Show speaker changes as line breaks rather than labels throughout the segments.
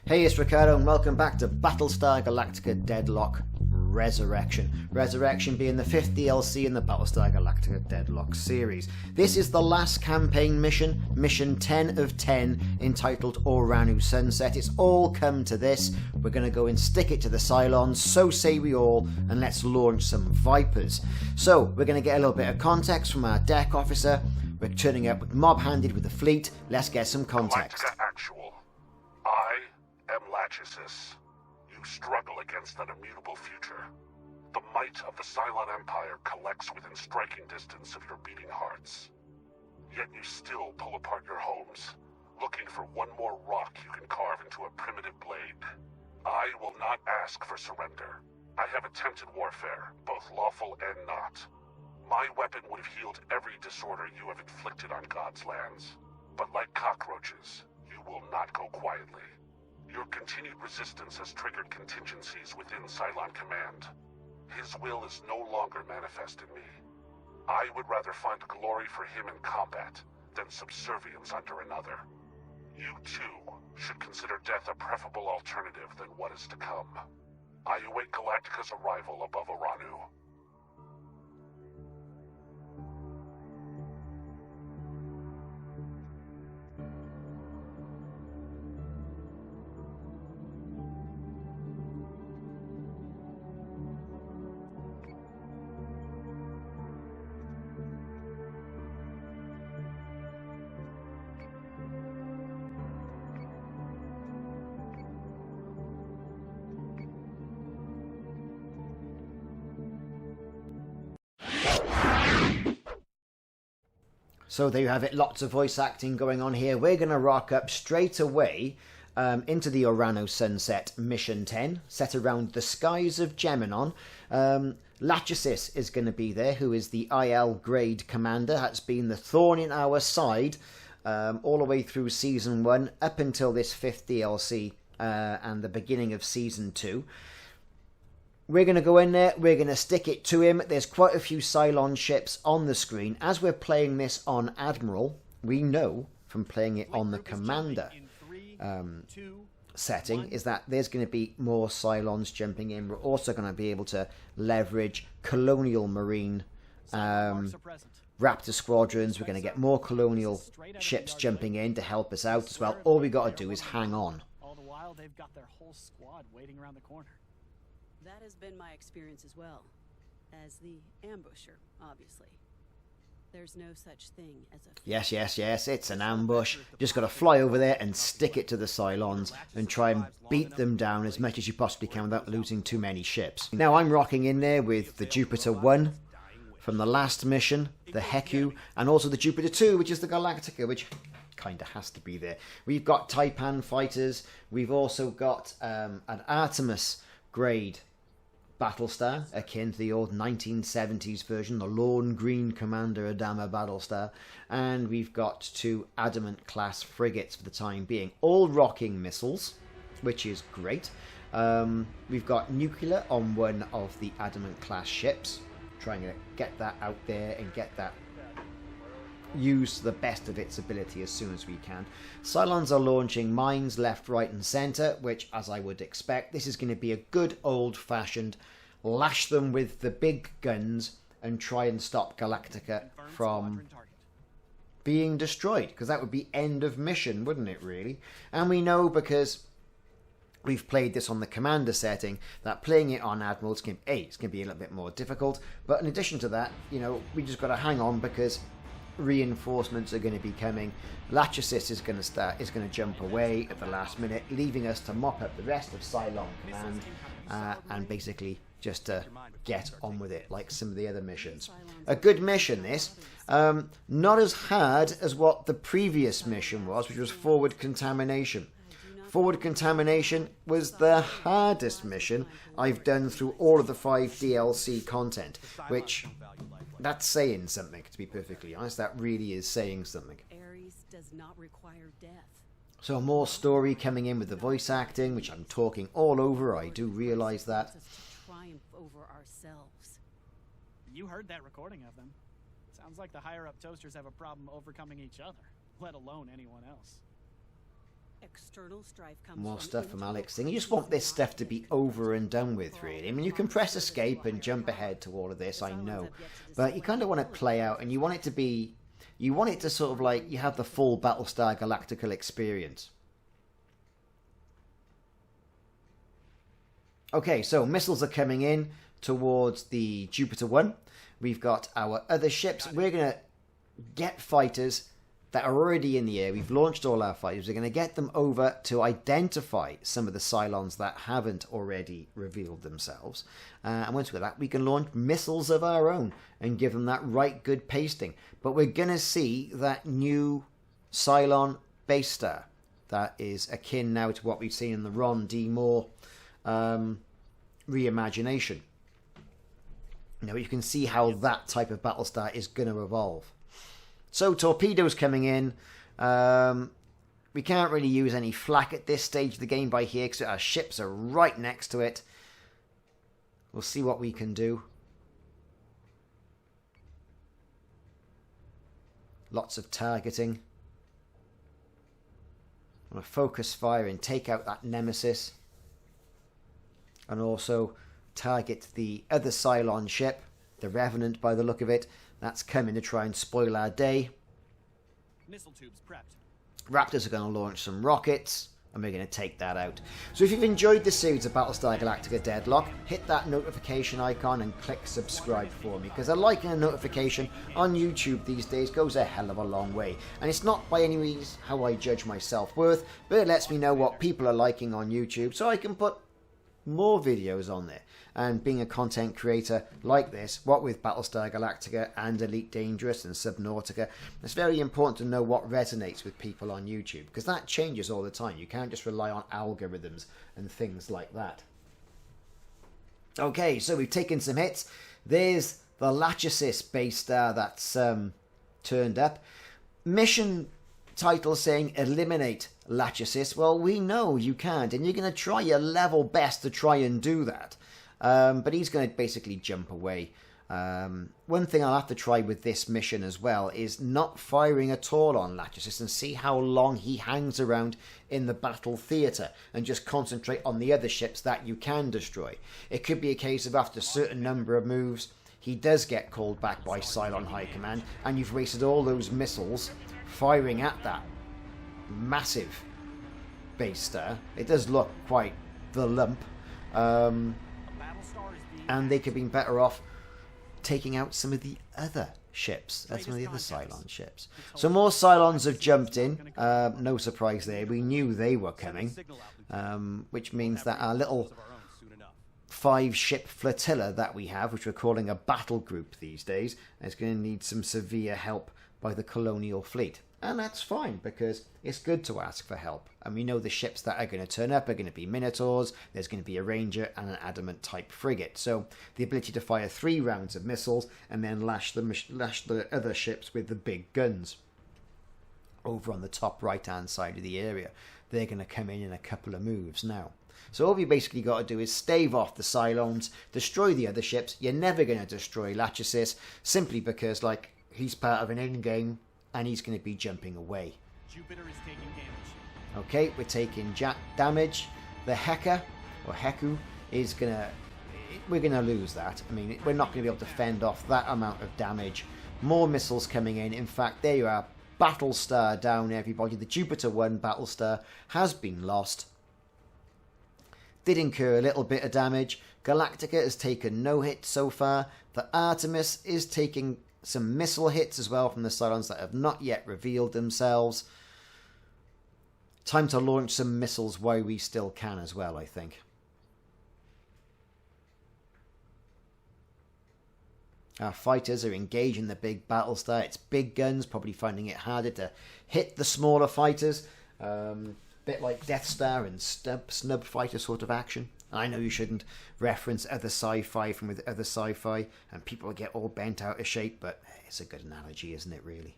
Hey, it's Ricardo and welcome back to Battlestar Galactica Deadlock Resurrection. Resurrection being the 5th DLC in the Battlestar Galactica Deadlock series. This is the last campaign mission, mission 10 of 10, entitled Oranu Sunset. It's all come to this. We're going to go and stick it to the Cylons, so say we all, and let's launch some Vipers. So, we're going to get a little bit of context from our deck officer. We're turning up mob-handed with the fleet. Let's get some context.
Galactica Actual. I am Lachesis. You struggle against an immutable future. The might of the Cylon Empire collects within striking distance of your beating hearts. Yet you still pull apart your homes, looking for one more rock you can carve into a primitive blade. I will not ask for surrender. I have attempted warfare, both lawful and not. My weapon would have healed every disorder you have inflicted on God's lands. But like cockroaches, you will not go quietly. Your continued resistance has triggered contingencies within Cylon Command. His will is no longer manifest in me. I would rather find glory for him in combat than subservience under another. You too should consider death a preferable alternative than what is to come. I await Galactica's arrival above Oranu.
So there you have it, lots of voice acting going on here. We're going to rock up straight away into the Oranu Sunset Mission 10, set around the skies of Geminon. Lachesis is going to be there, who is the IL grade commander. That's been the thorn in our side all the way through Season 1, up until this 5th DLC and the beginning of Season 2. We're going to go in there, we're going to stick it to him. There's quite a few Cylon ships on the screen. As we're playing this on Admiral, we know from playing it on the Commander setting is that there's going to be more Cylons jumping in. We're also going to be able to leverage Colonial Marine Raptor squadrons. We're going to get more Colonial ships jumping in to help us out as well. All we got to do is hang on.
All the while, they've got their whole squad waiting around the corner.
That has been my experience as well. As the ambusher, obviously. There's no such thing as a...
Yes, it's an ambush. Just got to fly over there and stick it to the Cylons and try and beat them down as much as you possibly can without losing too many ships. Now I'm rocking in there with the Jupiter 1 from the last mission, the Heku, and also the Jupiter 2, which is the Galactica, which kind of has to be there. We've got Taipan fighters. We've also got an Artemis grade Battlestar, akin to the old 1970s version, the Lorne Green Commander Adama Battlestar, and we've got 2 Adamant class frigates for the time being, all rocking missiles, which is great. We've got nuclear on one of the Adamant class ships, trying to get that out there and get that used to the best of its ability as soon as we can. Cylons are launching mines left, right and centre, which, as I would expect, this is going to be a good old-fashioned lash them with the big guns and try and stop Galactica from being destroyed, because that would be end of mission, wouldn't it, really? And we know, because we've played this on the Commander setting, that playing it on Admiral it's going to be a little bit more difficult. But in addition to that, you know, we just got to hang on, because reinforcements are going to be coming. Lachesis is going to jump away at the last minute, leaving us to mop up the rest of Cylon Command and basically just to get on with it, like some of the other missions. A good mission, this. Not as hard as what the previous mission was, which was Forward Contamination. Forward Contamination was the hardest mission I've done through all of the 5 DLC content, which... that's saying something, to be perfectly honest. That really is saying something.
Ares does not require death.
So more story coming in with the voice acting, which I'm talking all over. I do realise that.
Triumph over ourselves.
You heard that recording of them. Sounds like the higher-up toasters have a problem overcoming each other, let alone anyone else.
External strife comes
More
from
stuff from
internal
Alex saying, you just want this stuff to be over and done with, really. I mean, you can press escape and jump ahead to all of this, I know. But you kind of want to play out, and you want it to be... You want it to sort of like, you have the full Battlestar Galactica experience. Okay, so missiles are coming in towards the Jupiter 1. We've got our other ships. We're going to get fighters that are already in the air. We've launched all our fighters. We're going to get them over to identify some of the Cylons that haven't already revealed themselves. And once we've got that, we can launch missiles of our own and give them that right good pasting. But we're going to see that new Cylon Basestar that is akin now to what we've seen in the Ron D. Moore reimagination. Now you can see how that type of Battlestar is going to evolve. So torpedoes coming in. We can't really use any flak at this stage of the game by here because our ships are right next to it. We'll see what we can do. Lots of targeting. I'm going to focus fire and take out that Nemesis. And also target the other Cylon ship, the Revenant by the look of it. That's coming to try and spoil our day.
Missile tubes prepped.
Raptors are going to launch some rockets, and we're going to take that out. So if you've enjoyed this series of Battlestar Galactica Deadlock, hit that notification icon and click subscribe for me, because a like and a notification on YouTube these days goes a hell of a long way. And it's not by any means how I judge my self-worth, but it lets me know what people are liking on YouTube, so I can put more videos on there. And being a content creator like this, what with Battlestar Galactica and Elite Dangerous and Subnautica, it's very important to know what resonates with people on YouTube, because that changes all the time. You can't just rely on algorithms and things like that. Okay, so we've taken some hits. There's the Cratus Basestar that's turned up. Mission title saying eliminate Cratus. Well, we know you can't, and you're going to try your level best to try and do that. But he's going to basically jump away. One thing I'll have to try with this mission as well is not firing at all on Cratus and see how long he hangs around in the battle theatre and just concentrate on the other ships that you can destroy. It could be a case of after a certain number of moves, he does get called back by Cylon High Command, and you've wasted all those missiles firing at that massive Basestar. It does look quite the lump. And they could have been better off taking out some of the other ships, some of the other Cylon ships. So more Cylons have jumped in. No surprise there. We knew they were coming, which means that our little 5-ship flotilla that we have, which we're calling a battle group these days, is going to need some severe help by the colonial fleet. And that's fine, because it's good to ask for help. And we know the ships that are going to turn up are going to be Minotaurs, there's going to be a Ranger and an Adamant type frigate. So the ability to fire 3 rounds of missiles and then lash the other ships with the big guns. Over on the top right hand side of the area, they're going to come in a couple of moves now. So all you basically got to do is stave off the Cylons, destroy the other ships. You're never going to destroy Cratus, simply because like he's part of an in-game and he's going to be jumping away.
Jupiter is taking damage.
Okay, we're taking damage. The Heka, or Heku, is we're going to lose that. I mean, we're not going to be able to fend off that amount of damage. More missiles coming in. In fact, there you are. Battlestar down, everybody. The Jupiter 1 Battlestar has been lost. Did incur a little bit of damage. Galactica has taken no hits so far. The Artemis is taking some missile hits as well from the Cylons that have not yet revealed themselves. Time to launch some missiles while we still can as well, I think. Our fighters are engaging the big Battlestar. It's big guns, probably finding it harder to hit the smaller fighters. Bit like Death Star and snub fighter sort of action. I know you shouldn't reference other sci-fi from with other sci-fi, and people get all bent out of shape, but it's a good analogy, isn't it, really?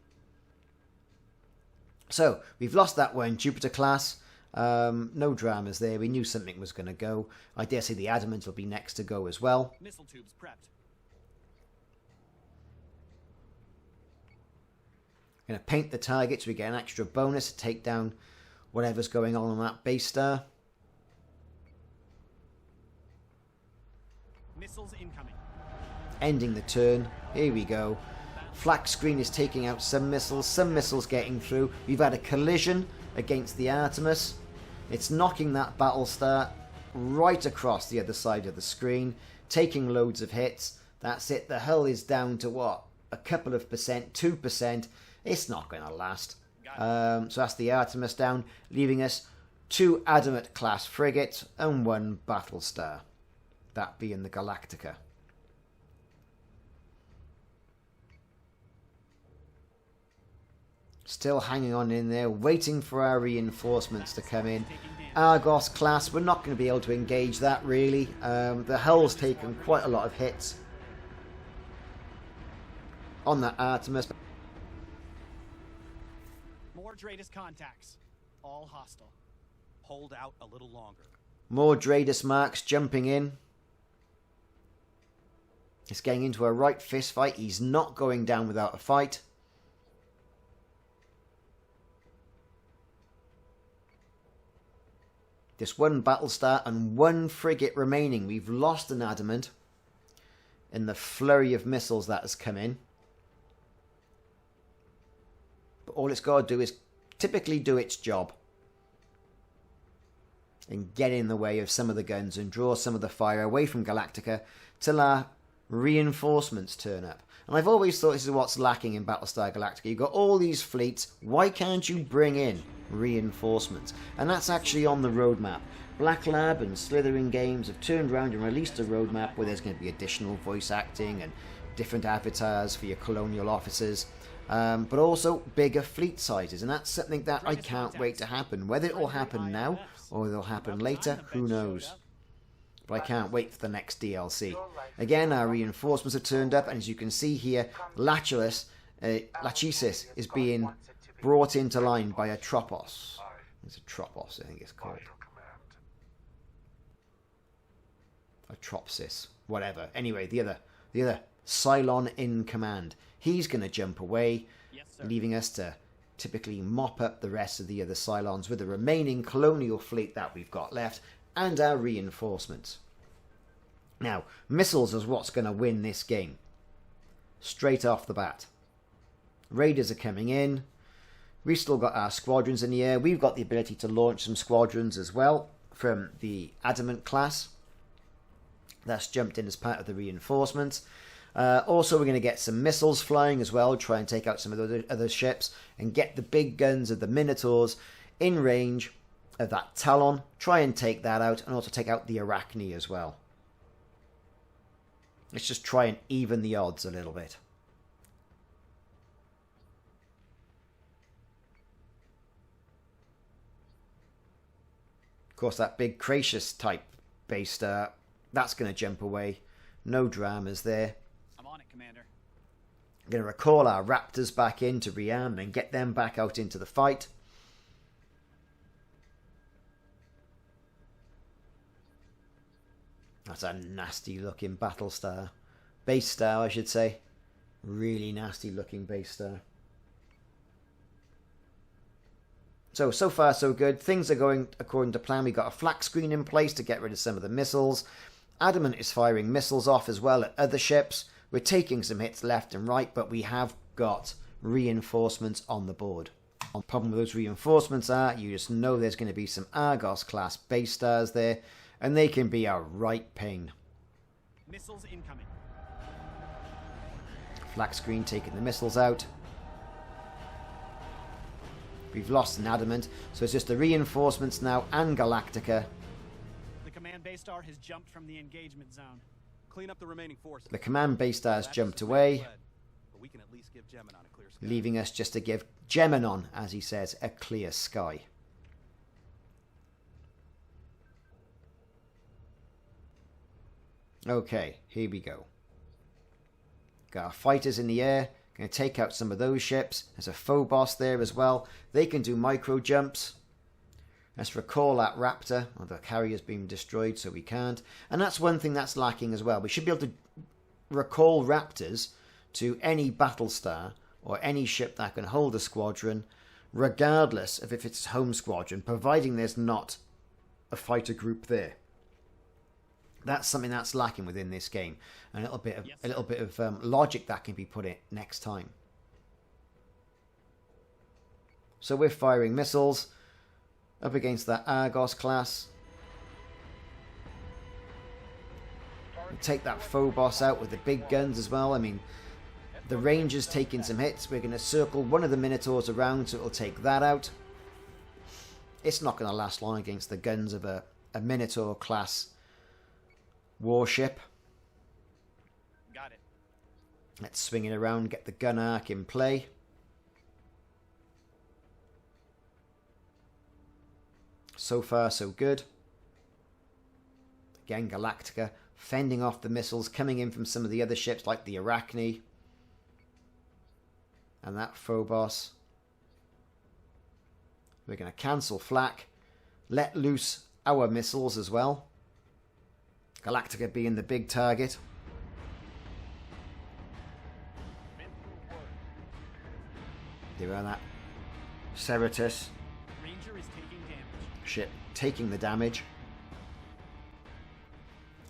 So, we've lost that one, Jupiter class. No dramas there. We knew something was going to go. I dare say the Adamant will be next to go as well.
Missile tubes prepped.
Going to paint the target so we get an extra bonus to take down whatever's going on that base star.
Missiles incoming.
Ending the turn. Here we go. Flak screen is taking out some missiles getting through. We've had a collision against the Artemis. It's knocking that Battlestar right across the other side of the screen, taking loads of hits. That's it. The hull is down to what? A couple of percent, 2%. It's not going to last. So that's the Artemis down, leaving us 2 Adamant class frigates and 1 Battlestar. That being the Galactica. Still hanging on in there, waiting for our reinforcements to come in. Argos class, we're not going to be able to engage that really. The hull's taken quite a lot of hits on that Artemis.
More Dratus contacts. All hostile.
Hold out a little longer.
More Dratus marks jumping in. It's getting into a right fist fight. He's not going down without a fight. This 1 Battlestar and 1 frigate remaining. We've lost an Adamant in the flurry of missiles that has come in. But all it's got to do is typically do its job and get in the way of some of the guns and draw some of the fire away from Galactica till our reinforcements turn up. And I've always thought this is what's lacking in Battlestar Galactica. You've got all these fleets. Why can't you bring in reinforcements? And that's actually on the roadmap. Black Lab and Slithering Games have turned around and released a roadmap where there's going to be additional voice acting and different avatars for your colonial officers, but also bigger fleet sizes. And that's something that I can't wait to happen. Whether it will happen now or it'll happen later, who knows? But I can't wait for the next DLC. Again, our reinforcements have turned up, and as you can see here, Lachesis is being brought into line by a Tropos. It's a Tropos, I think it's called. A Tropsis, whatever. Anyway, the other Cylon in command. He's going to jump away, leaving us to typically mop up the rest of the other Cylons with the remaining colonial fleet that we've got left and our reinforcements. Now, missiles is what's going to win this game. Straight off the bat. Raiders are coming in. We've still got our squadrons in the air. We've got the ability to launch some squadrons as well from the Adamant class. That's jumped in as part of the reinforcements. Also, we're going to get some missiles flying as well. Try and take out some of the other ships and get the big guns of the Minotaurs in range of that Talon. Try and take that out, and also take out the Arachne as well. Let's just try and even the odds a little bit. Of course, that big Cratus type Basestar, that's going to jump away. No dramas there.
I'm on it, Commander.
I'm going to recall our Raptors back in to rearm and get them back out into the fight. That's a nasty looking Battlestar. Basestar, I should say. Really nasty looking Basestar. So far so good. Things are going according to plan. We've got a flak screen in place to get rid of some of the missiles. Adamant is firing missiles off as well at other ships. We're taking some hits left and right, but we have got reinforcements on the board. The problem with those reinforcements are, you just know there's going to be some Argos class Basestars there, and they can be a right pain.
Missiles incoming.
Flak screen taking the missiles out. We've lost an Adamant, so it's just the reinforcements now and Galactica.
The command Basestar has jumped from the engagement zone.
Clean up the remaining forces.
The command Basestar's jumped away,
but we can at least give Geminon a clear sky.
leaving us just to give Geminon, as he says, a clear sky. Okay, here we go. Got our fighters in the air. Going to take out some of those ships. There's a Phobos there as well. They can do micro jumps. Let's recall that Raptor. Well, the carrier's been destroyed, so we can't. And that's one thing that's lacking as well. We should be able to recall Raptors to any Battlestar or any ship that can hold a squadron regardless of if it's home squadron, providing there's not a fighter group there. That's something that's lacking within this game. A little bit of logic that can be put in next time. So we're firing missiles up against that Argos class. We take that Phobos out with the big guns as well. I mean, the Ranger's taking some hits. We're going to circle one of the Minotaurs around, so it'll take that out. It's not going to last long against the guns of a Minotaur class warship.
Got it.
Let's swing it around, get the gun arc in play. So far, so good. Again, Galactica fending off the missiles coming in from some of the other ships like the Arachne and that Phobos. We're going to cancel flak, let loose our missiles as well. Galactica being the big target. There are that Ceratus
Ranger is taking damage.
ship taking the damage.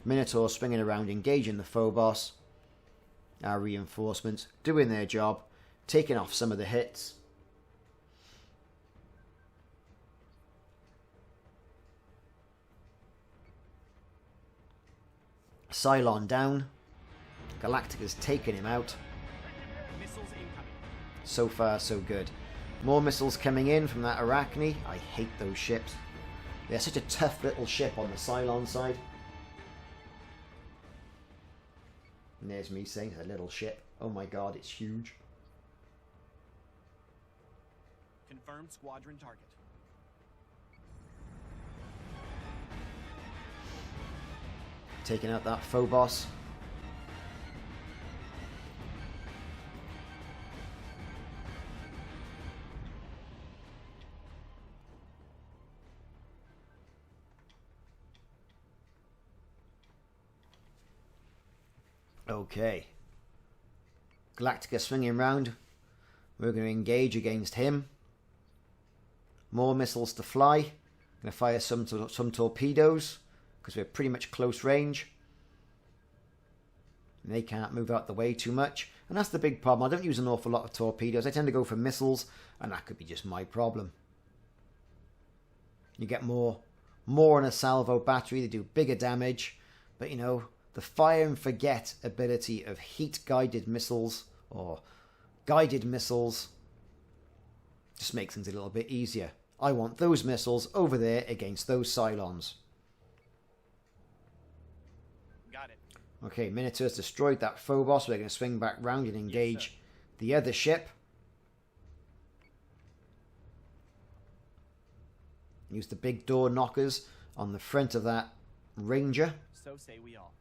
Minotaur swinging around, engaging the Phobos. Our reinforcements doing their job, taking off some of the hits. Cylon down. Galactica's taking him out.
Missiles incoming.
So far, so good. More missiles coming in from that Arachne. I hate those ships. They're such a tough little ship on the Cylon side. And there's me saying a little ship. Oh my god, it's huge.
Confirmed squadron target.
Taking out that Phobos. Okay. Galactica swinging round. We're going to engage against him. More missiles to fly. Going to fire some torpedoes because we're pretty much close range. And they can't move out the way too much. And that's the big problem. I don't use an awful lot of torpedoes. I tend to go for missiles, and that could be just my problem. You get more on a salvo battery. They do bigger damage. But, you know, the fire and forget ability of heat-guided missiles or guided missiles just makes things a little bit easier. I want those missiles over there against those Cylons.
Got it.
Okay, Minotaur's destroyed that Phobos. We're going to swing back round and engage the other ship. Use the big door knockers on the front of that Ranger.
So say we all.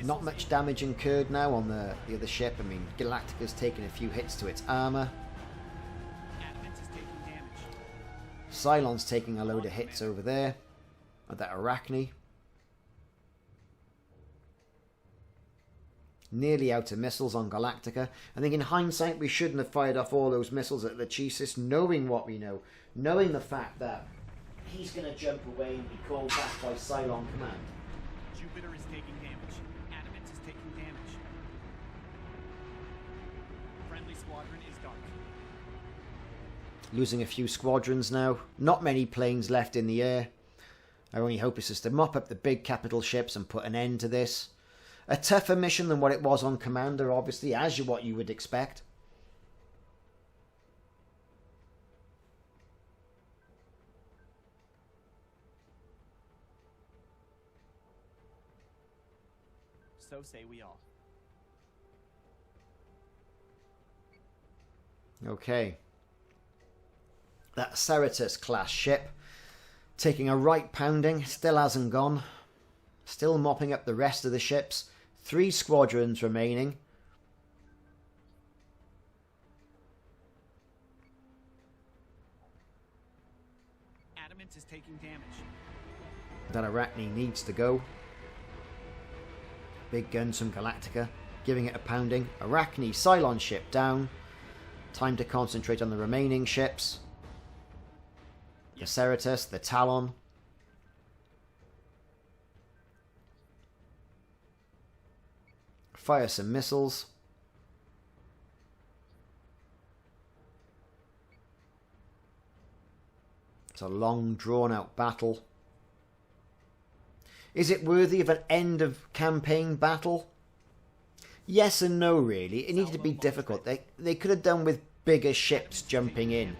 Not much damage incurred now on the other ship. I mean, Galactica's taken a few hits to its armour.
Ambient is taking damage.
Cylon's taking a load of hits over there. At that Arachne. Nearly out of missiles on Galactica. I think in hindsight we shouldn't have fired off all those missiles at Lachesis, knowing what we know. Knowing the fact that he's going to jump away and be called back by Cylon Command.
Jupiter is taking damage. Adamant is taking damage. Friendly squadron is dark.
Losing a few squadrons now. Not many planes left in the air. Our only hope is just to mop up the big capital ships and put an end to this. A tougher mission than what it was on Commander, obviously, as what you would expect.
So say we all.
Okay. That Ceratus class ship taking a right pounding, still hasn't gone. Still mopping up the rest of the ships. 3 squadrons remaining.
Adamant is taking damage.
That Arachne needs to go. Big guns from Galactica, giving it a pounding. Arachne Cylon ship down. Time to concentrate on the remaining ships. The Ceratus, the Talon. Fire some missiles. It's a long, drawn-out battle. Is it worthy of an end-of-campaign battle? Yes and no, really. It needed to be difficult. They could have done with bigger ships jumping in.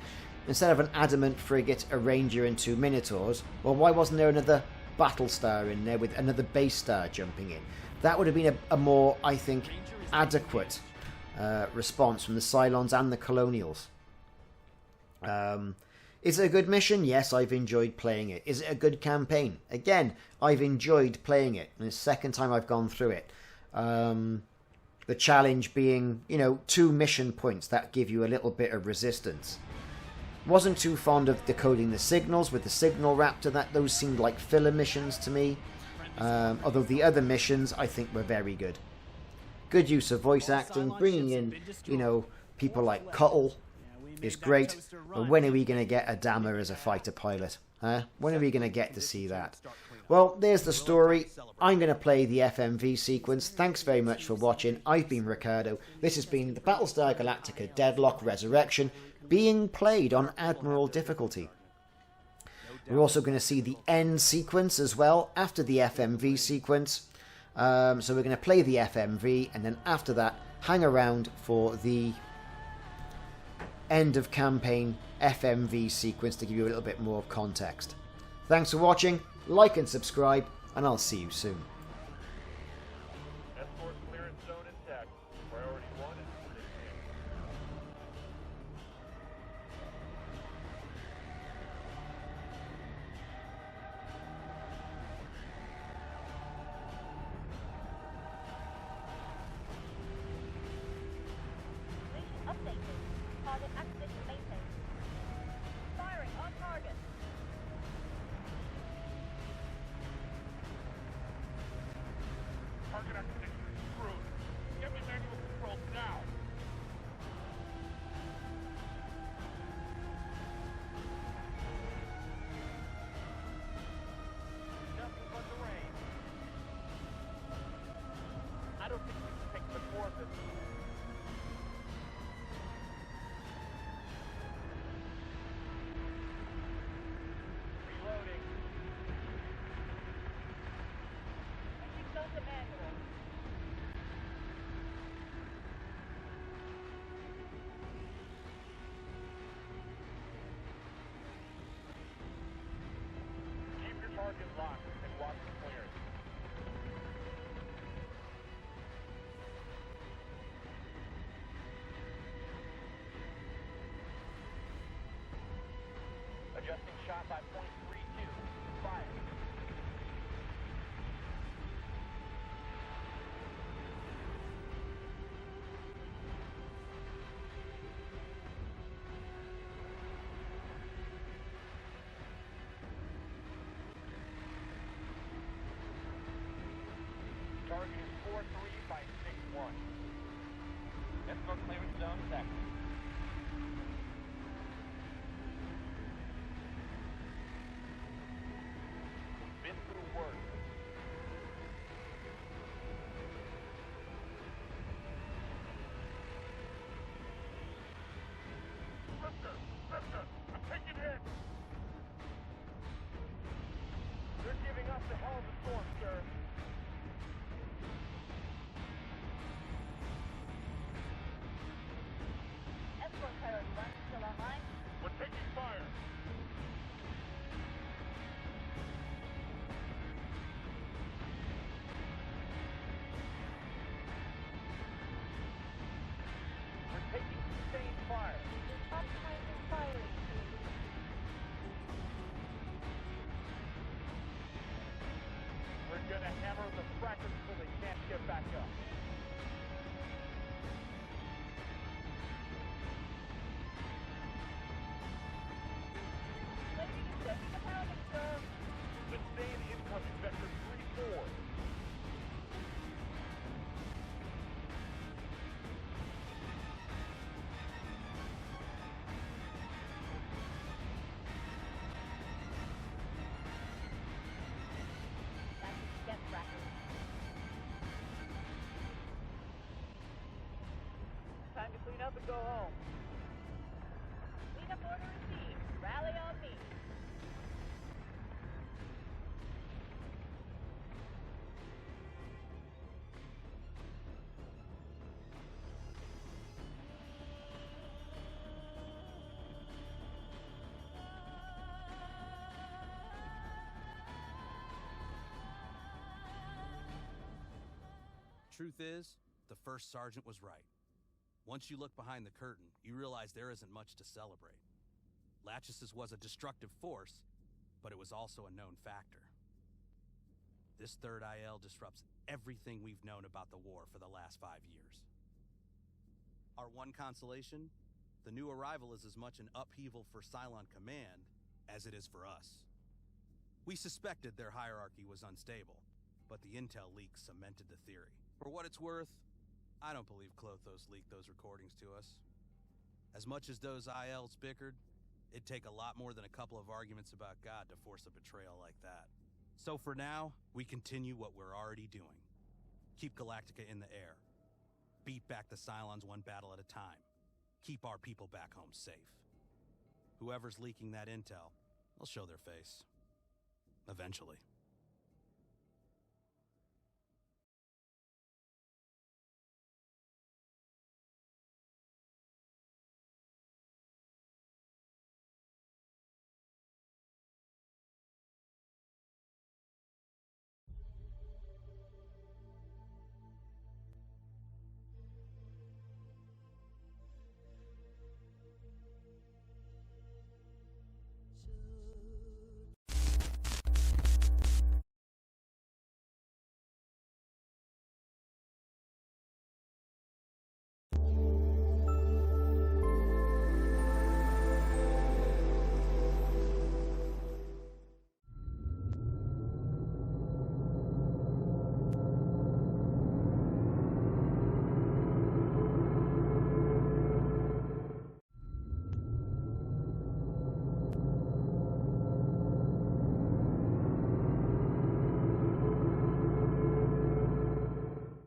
Instead of an adamant frigate, a ranger, and 2 minotaurs, well, why wasn't there another Battlestar in there with another Basestar jumping in? That would have been a more, I think, adequate response from the Cylons and the Colonials. Is it a good mission? Yes, I've enjoyed playing it. Is it a good campaign? Again, I've enjoyed playing it. And it's the second time I've gone through it. The challenge being, 2 mission points that give you a little bit of resistance. Wasn't too fond of decoding the signals with the Signal Raptor. Those seemed like filler missions to me. Although the other missions, I think, were very good. Good use of voice acting, bringing in, people like Cuttle is great. But when are we going to get Adama as a fighter pilot? Huh? When are we going to get to see that? Well, there's the story. I'm going to play the FMV sequence. Thanks very much for watching. I've been Ricardo. This has been the Battlestar Galactica Deadlock Resurrection, being played on Admiral difficulty. We're also going to see the end sequence as well, after the FMV sequence. So we're going to play the FMV, and then after that, hang around for the end of campaign FMV sequence to give you a little bit more context. Thanks for watching, like and subscribe, and I'll see you soon.
Escort clearance zone intact. Priority 1 is
Mission updated. Target acquisition maintained. Firing on target.
target acquisition is screwed. Get me manual control now. Nothing but the rain. I don't think we can take much more of this. Reloading.
Switching zone to manual.
Keep your target locked and watch the clearance. Adjusting shot by .32. Fire. Target is 4-3 by 6-1. Escort clearance zone set. Been through work. Listen, I'm taking hits. They're giving us a hell of a storm, sir.
Escort priority 1 still online.
We're taking fire. We're taking sustained fire.
Optimizing firing speed.
We're gonna hammer the frackers till they can't get back up.
Switching and taking the pounding, sir.
Sustain incoming vector 3-4.
up and go home. Cleanup order received. Rally on me.
Truth is, the first sergeant was right. Once you look behind the curtain, you realize there isn't much to celebrate. Lachesis was a destructive force, but it was also a known factor. This third IL disrupts everything we've known about the war for the last 5 years. Our one consolation? The new arrival is as much an upheaval for Cylon Command as it is for us. We suspected their hierarchy was unstable, but the intel leaks cemented the theory. For what it's worth, I don't believe Clothos leaked those recordings to us. As much as those ILs bickered, it'd take a lot more than a couple of arguments about God to force a betrayal like that. So for now, we continue what we're already doing. Keep Galactica in the air. Beat back the Cylons one battle at a time. Keep our people back home safe. Whoever's leaking that intel, they'll show their face. Eventually.